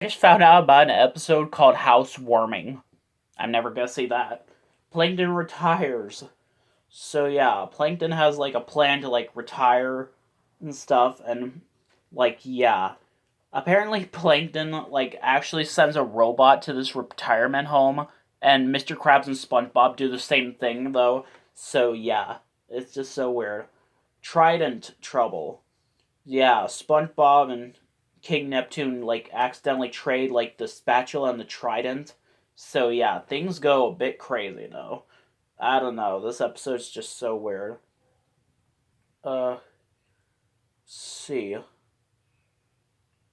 I just found out about an episode called Housewarming. I'm never gonna see that. Plankton retires. So yeah, Plankton has like a plan to like retire and stuff, and like yeah. Apparently Plankton like actually sends a robot to this retirement home, and Mr. Krabs and SpongeBob do the same thing though. So yeah, it's just so weird. Trident trouble. Yeah, SpongeBob and King Neptune like accidentally trade like the spatula and the trident. So yeah, things go a bit crazy though. I don't know. This episode's just so weird. See.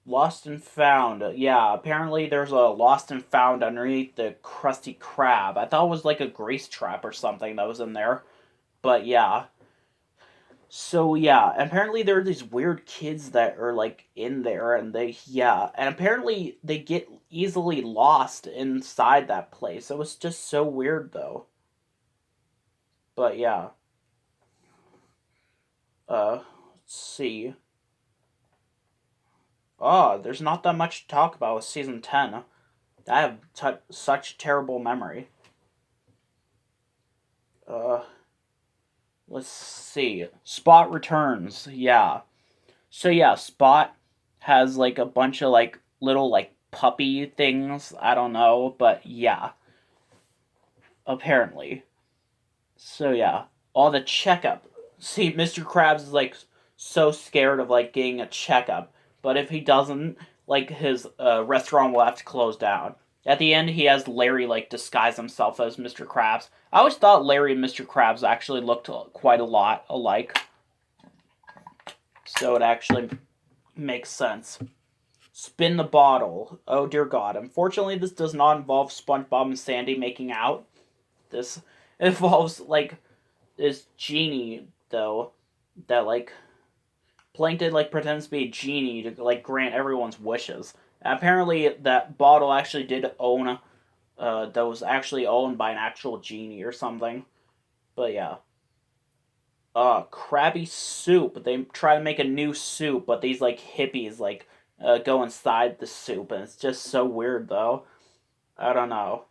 Lost and found. Yeah, apparently there's a lost and found underneath the Krusty Krab. I thought it was like a grease trap or something that was in there. But yeah, so yeah, apparently there are these weird kids that are like in there, and and apparently they get easily lost inside that place. It was just so weird though. But yeah, let's see. Oh, there's not that much to talk about with season 10. I have such terrible memory. Uh, let's see. Spot returns. Yeah. So yeah, Spot has like a bunch of like little like puppy things. I don't know, but yeah, apparently. So yeah, all the checkup. See, Mr. Krabs is like so scared of like getting a checkup, but if he doesn't, like his restaurant will have to close down. At the end, he has Larry like disguise himself as Mr. Krabs. I always thought Larry and Mr. Krabs actually looked quite a lot alike, so it actually makes sense. Spin the bottle. Oh dear God. Unfortunately, this does not involve SpongeBob and Sandy making out. This involves like this genie though that like Plankton like pretends to be a genie to like grant everyone's wishes. And apparently, that bottle actually did own that was actually owned by an actual genie or something. But yeah. Krabby soup. They try to make a new soup, but these like hippies like go inside the soup, and it's just so weird though. I don't know,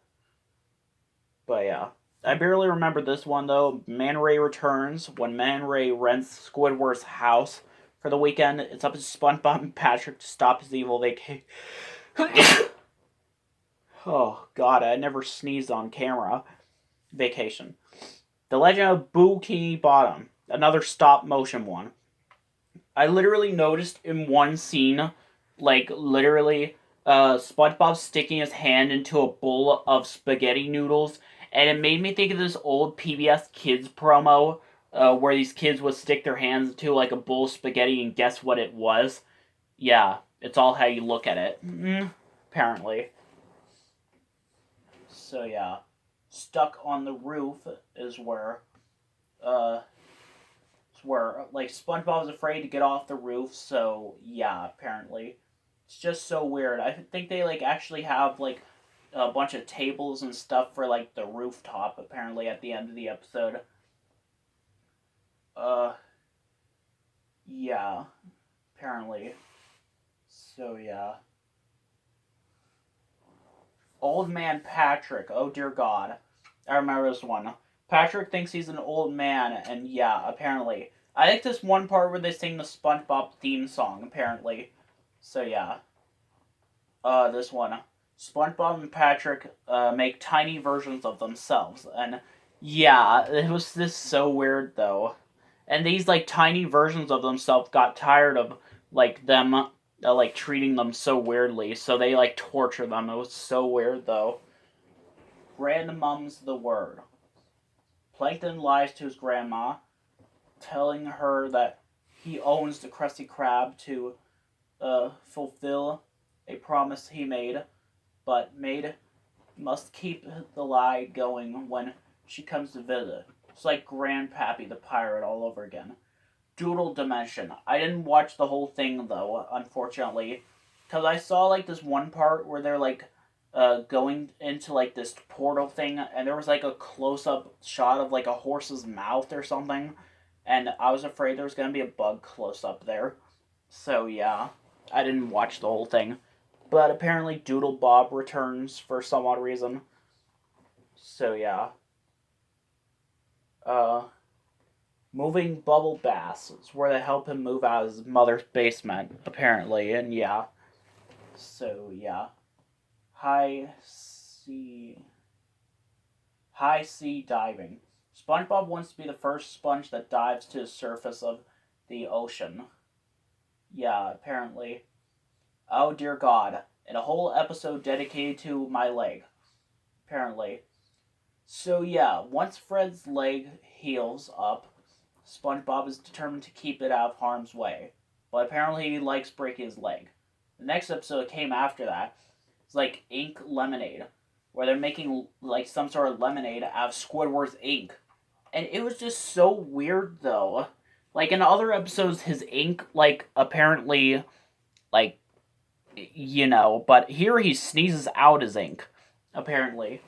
but yeah, I barely remember this one though. Man Ray returns when Man Ray rents Squidward's house for the weekend. It's up to SpongeBob and Patrick to stop his evil vacation. Oh God, I never sneezed on camera. Vacation. The Legend of Bikini Bottom, another stop motion one. I literally noticed in one scene, like literally, SpongeBob sticking his hand into a bowl of spaghetti noodles, and it made me think of this old PBS Kids promo, where these kids would stick their hands into like a bowl of spaghetti and guess what it was. Yeah, it's all how you look at it. Apparently. So yeah, stuck on the roof is uh where like SpongeBob was afraid to get off the roof, so yeah, apparently. It's just so weird. I think they like actually have like a bunch of tables and stuff for like the rooftop apparently at the end of the episode. Uh yeah, apparently. So yeah. Old man Patrick. Oh dear God. I remember this one. Patrick thinks he's an old man, and yeah, apparently. I think this one part where they sing the SpongeBob theme song, apparently. So yeah. This one. SpongeBob and Patrick make tiny versions of themselves, and yeah, it was this so weird though. And these like tiny versions of themselves got tired of like them like treating them so weirdly, so they like torture them. It was so weird though. Grandmum's the word. Plankton lies to his grandma, telling her that he owns the Krusty Krab to fulfill a promise he made, but Maid must keep the lie going when she comes to visit. It's like Grandpappy the pirate all over again. Doodle Dimension. I didn't watch the whole thing though, unfortunately, because I saw like this one part where they're like going into like this portal thing, and there was like a close up shot of like a horse's mouth or something, and I was afraid there was gonna be a bug close up there. So yeah, I didn't watch the whole thing. But apparently Doodle Bob returns for some odd reason. So yeah. Uh, moving bubble baths is where they help him move out of his mother's basement, apparently, and yeah. So yeah. High sea high sea diving. SpongeBob wants to be the first sponge that dives to the surface of the ocean. Yeah, apparently. Oh dear God. And a whole episode dedicated to my leg. Apparently. So yeah, once Fred's leg heals up, SpongeBob is determined to keep it out of harm's way. But apparently he likes breaking his leg. The next episode came after that. It's like ink lemonade, where they're making like some sort of lemonade out of Squidward's ink. And it was just so weird though. Like in other episodes his ink like apparently like but here he sneezes out his ink apparently.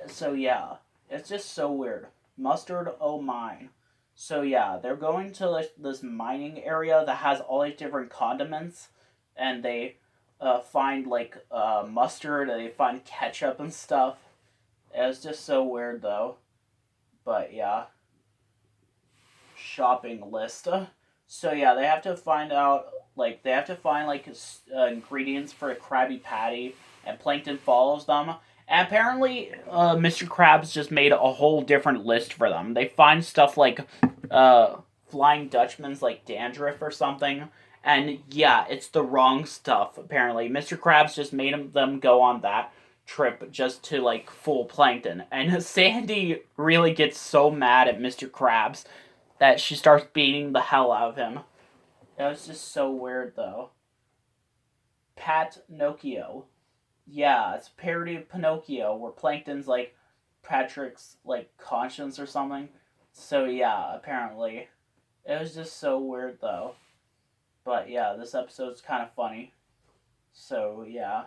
So yeah, it's just so weird. Mustard, oh mine. So yeah, they're going to like this mining area that has all these different condiments, and they find like mustard, and they find ketchup and stuff. It's just so weird though. But yeah, shopping list. So yeah, they have to find out like they have to find like ingredients for a Krabby Patty, and Plankton follows them. And apparently, Mr. Krabs just made a whole different list for them. They find stuff like Flying Dutchman's like dandruff or something. And yeah, it's the wrong stuff, apparently. Mr. Krabs just made them go on that trip just to like fool Plankton. And Sandy really gets so mad at Mr. Krabs that she starts beating the hell out of him. It was just so weird though. Pat Nocchio. Yeah, it's a parody of Pinocchio where Plankton's like Patrick's like conscience or something. So yeah, apparently. It was just so weird though. But yeah, this episode's kind of funny. So yeah.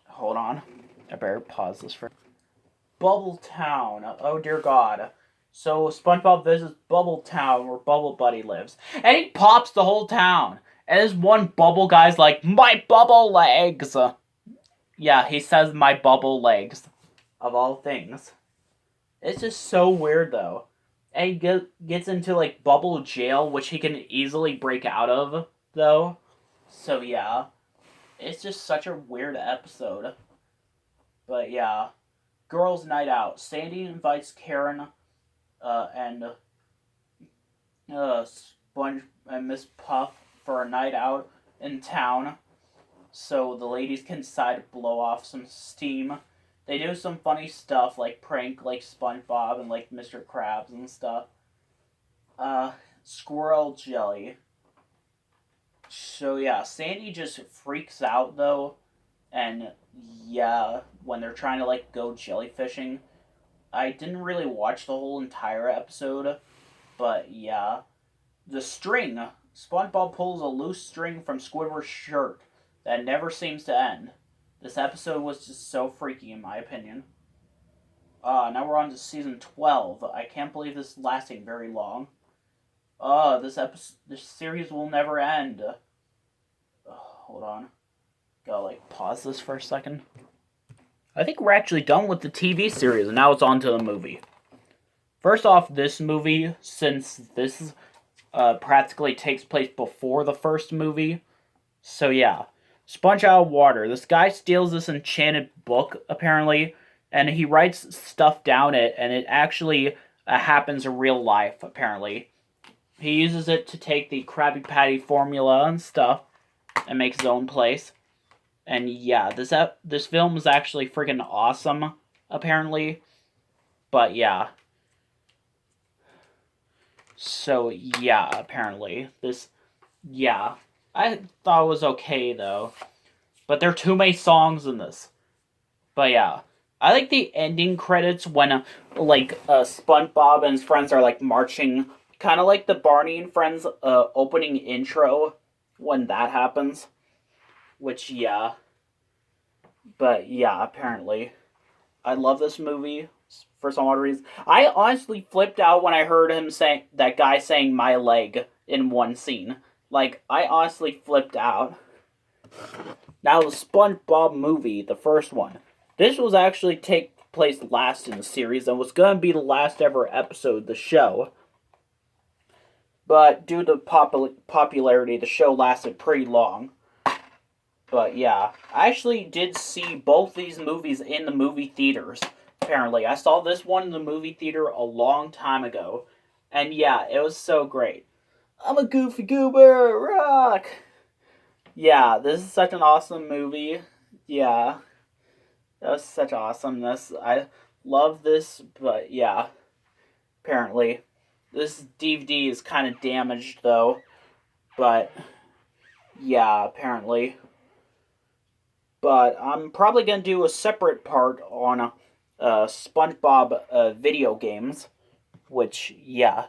Hold on. I better pause this for Bubble Town. Oh dear God. So SpongeBob visits Bubble Town where Bubble Buddy lives. And he pops the whole town. And this one bubble guy's like, my bubble legs! Yeah, he says my bubble legs. Of all things. It's just so weird though. And he gets into like bubble jail, which he can easily break out of, though. So yeah. It's just such a weird episode. But yeah. Girls' Night Out. Sandy invites Karen and Sponge and Miss Puff for a night out in town, so the ladies can decide to blow off some steam. They do some funny stuff like prank like SpongeBob and like Mr. Krabs and stuff. Squirrel jelly. So yeah, Sandy just freaks out though, and yeah, when they're trying to like go jellyfishing. I didn't really watch the whole entire episode, but yeah. The string. SpongeBob pulls a loose string from Squidward's shirt that never seems to end. This episode was just so freaky in my opinion. Now we're on to season 12. I can't believe this is lasting very long. This series will never end. Hold on. Gotta like pause this for a second. I think we're actually done with the TV series, and now it's on to the movie. First off, this movie, since this practically takes place before the first movie, so yeah. Sponge Out of Water. This guy steals this enchanted book, apparently, and he writes stuff down it, and it actually happens in real life, apparently. He uses it to take the Krabby Patty formula and stuff, and make his own place. And yeah, this film is actually freaking awesome, apparently. But yeah. So yeah, apparently. Yeah. I thought it was okay, though. But there are too many songs in this. But yeah. I like the ending credits when, SpongeBob and his friends are, marching. Kind of like the Barney and Friends opening intro when that happens. Which, yeah. But, yeah, apparently. I love this movie for some odd reason. I honestly flipped out when I heard him that guy saying my leg in one scene. Like, I honestly flipped out. Now, the SpongeBob movie, the first one, this was actually take place last in the series and was going to be the last ever episode of the show. But due to popularity, the show lasted pretty long. But yeah, I actually did see both these movies in the movie theaters, apparently. I saw this one in the movie theater a long time ago. And yeah, it was so great. I'm a Goofy Goober, rock! Yeah, this is such an awesome movie. Yeah, that was such awesomeness. I love this, but yeah, apparently. This DVD is kind of damaged, though. But yeah, apparently. But I'm probably going to do a separate part on SpongeBob video games. Which, yeah.